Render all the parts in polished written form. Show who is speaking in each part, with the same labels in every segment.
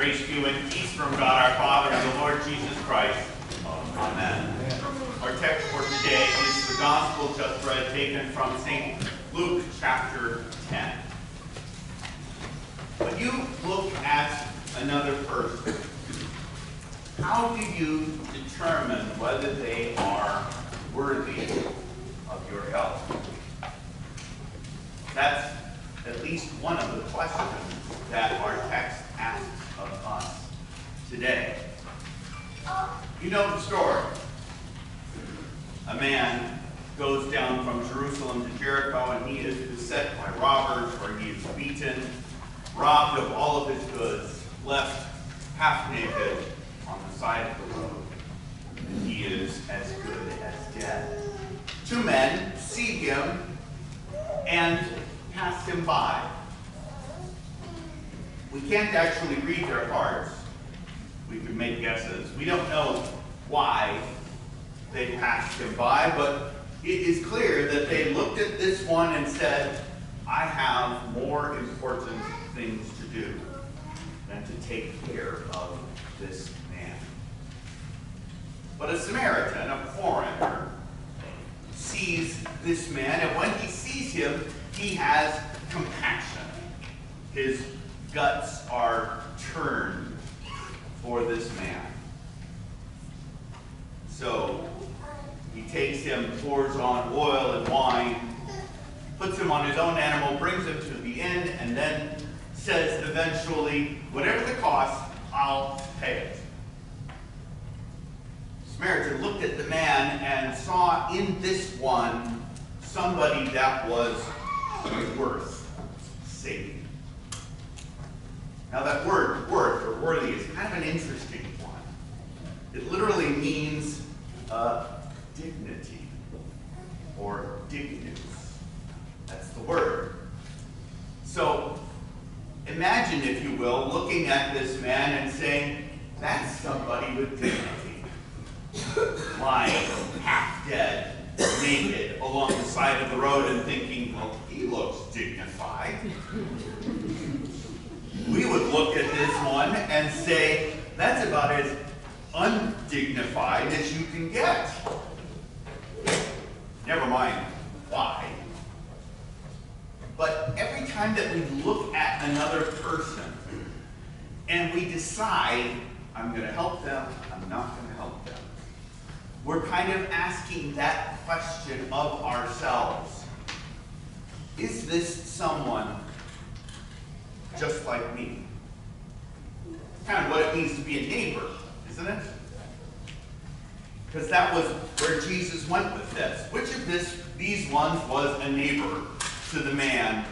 Speaker 1: Grace to you and peace from God our Father and the Lord Jesus Christ. Amen. Our text for today is the Gospel just read, taken from St. Luke chapter 10. When you look at another person, how do you determine whether they are worthy of your help? That's at least one of the questions that our text asks of us today. You know the story. A man goes down from Jerusalem to Jericho, and he is beset by robbers, where he is beaten, robbed of all of his goods, left half naked on the side of the road. And he is as good as dead. Two men see him and pass him by. We can't actually read their hearts. We can make guesses. We don't know why they passed him by, but it is clear that they looked at this one and said, I have more important things to do than to take care of this man. But a Samaritan, a foreigner, sees this man, and when he sees him, he has compassion. His guts are turned for this man. So he takes him, pours on oil and wine, puts him on his own animal, brings him to the inn, and then says eventually, whatever the cost, I'll pay it. The Samaritan looked at the man and saw in this one somebody that was worth saving. Now that word, worth or worthy, is kind of an interesting one. It literally means dignity or dignus. That's the word. So imagine, if you will, looking at this man and saying, that's somebody with dignity. Lying half dead, naked, along the side of the road and thinking, well, he looks dignified. We would look at this one and say, that's about as undignified as you can get. Never mind why. But every time that we look at another person and we decide, I'm going to help them, I'm not going to help them, we're kind of asking that question of ourselves. Is this someone just like me? Kind of what it means to be a neighbor, isn't it? Because that was where Jesus went with this. Which of these ones was a neighbor to the man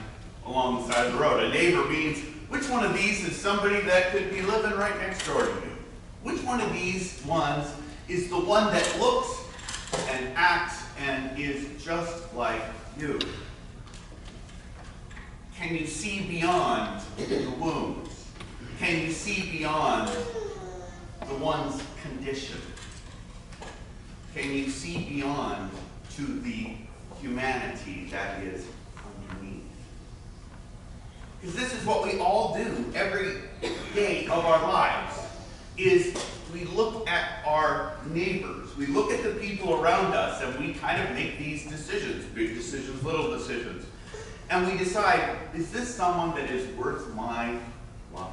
Speaker 1: along the side of the road? A neighbor means, which one of these is somebody that could be living right next door to you? Which one of these ones is the one that looks and acts and is just like you? Can you see beyond the wounds? Can you see beyond the one's condition? Can you see beyond to the humanity that is underneath? Because this is what we all do every day of our lives, is we look at our neighbors. We look at the people around us, and we kind of make these decisions, big decisions, little decisions. And we decide, is this someone that is worth my life?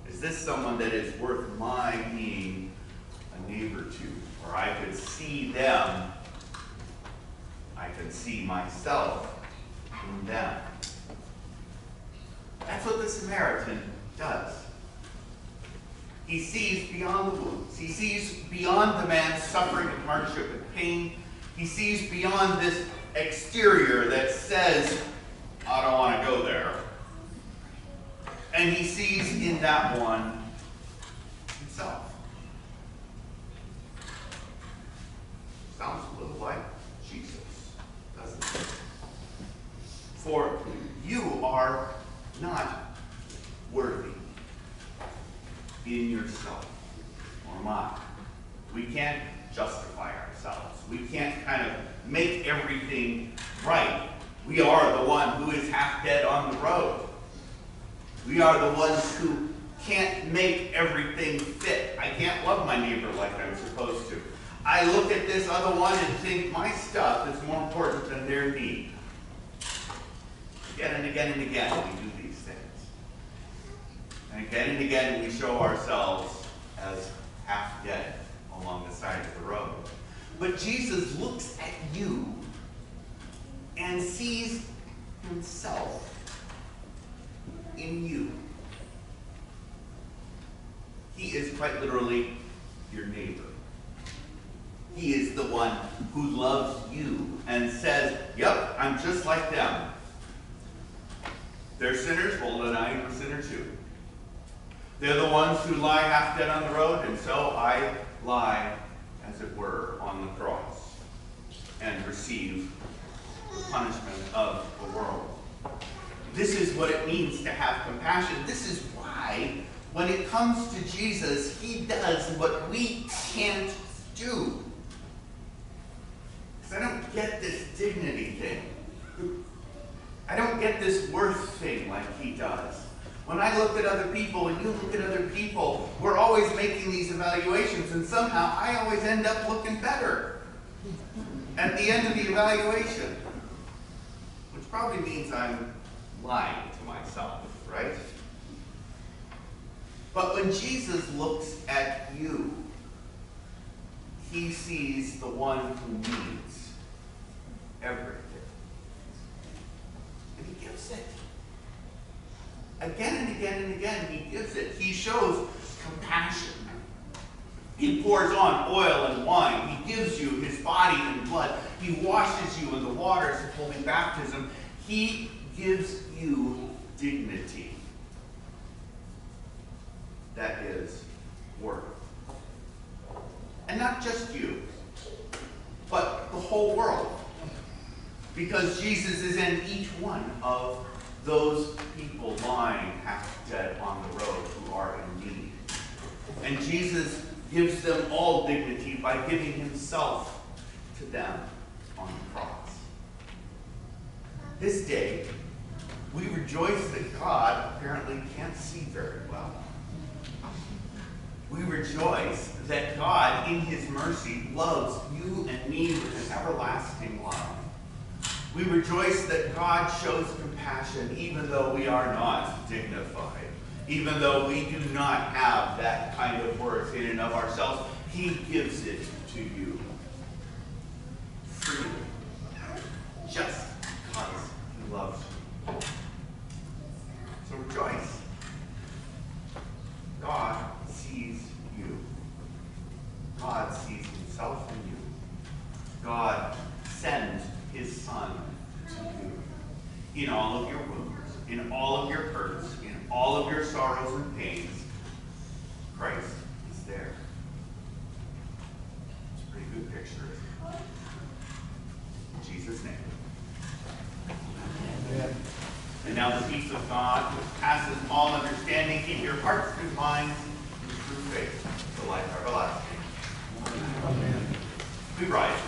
Speaker 1: Is this someone that is worth my being a neighbor to? Or I could see them, I could see myself in them. That's what the Samaritan does. He sees beyond the wounds. He sees beyond the man's suffering and hardship and pain. He sees beyond this exterior that says, I don't want to go there. And he sees in that one himself. Sounds a little like Jesus, doesn't it? For you are not worthy in yourself or mine. We can't justify ourselves. We can't kind of make everything right. We are the one who is half dead on the road. We are the ones who can't make everything fit. I can't love my neighbor like I'm supposed to. I look at this other one and think my stuff is more important than their need. Again and again and again we do these things. And again we show ourselves as half dead along the side of the road. But Jesus looks at you and sees himself in you. He is quite literally your neighbor. He is the one who loves you and says, yep, I'm just like them. They're sinners, well then I am a sinner too. They're the ones who lie half dead on the road, and so I lie, as it were, on the cross and receive the punishment of the world. This is what it means to have compassion. This is why, when it comes to Jesus, he does what we can't do. Because I don't get this dignity thing. I don't get this worth thing like he does. When I look at other people and you look at other people, we're always making these evaluations, and somehow I always end up looking better at the end of the evaluation. Which probably means I'm lying to myself, right? But when Jesus looks at you, he sees the one who needs everything. And he gives it. Again and again and again, he gives it. He shows compassion. He pours on oil and wine. He gives you his body and blood. He washes you in the waters of holy baptism. He gives you dignity. That is worth. And not just you, but the whole world. Because Jesus is in each one of those people lying half dead on the road who are in need. And Jesus gives them all dignity by giving himself to them on the cross. This day, we rejoice that God apparently can't see very well. We rejoice that God, in his mercy, loves you and me with an everlasting love. We rejoice that God shows compassion even though we are not dignified, even though we do not have that kind of worth in and of ourselves. He gives it to you freely, just because he loves you. So rejoice. God sees you. God sees himself in you. God sends his Son to you. In all of your wounds, in all of your hurts, in all of your sorrows and pains, Christ is there. It's a pretty good picture, isn't it? In Jesus' name. Amen. And now the peace of God, which passes all understanding, keep your hearts and minds in true faith, to life everlasting. Amen. We rise.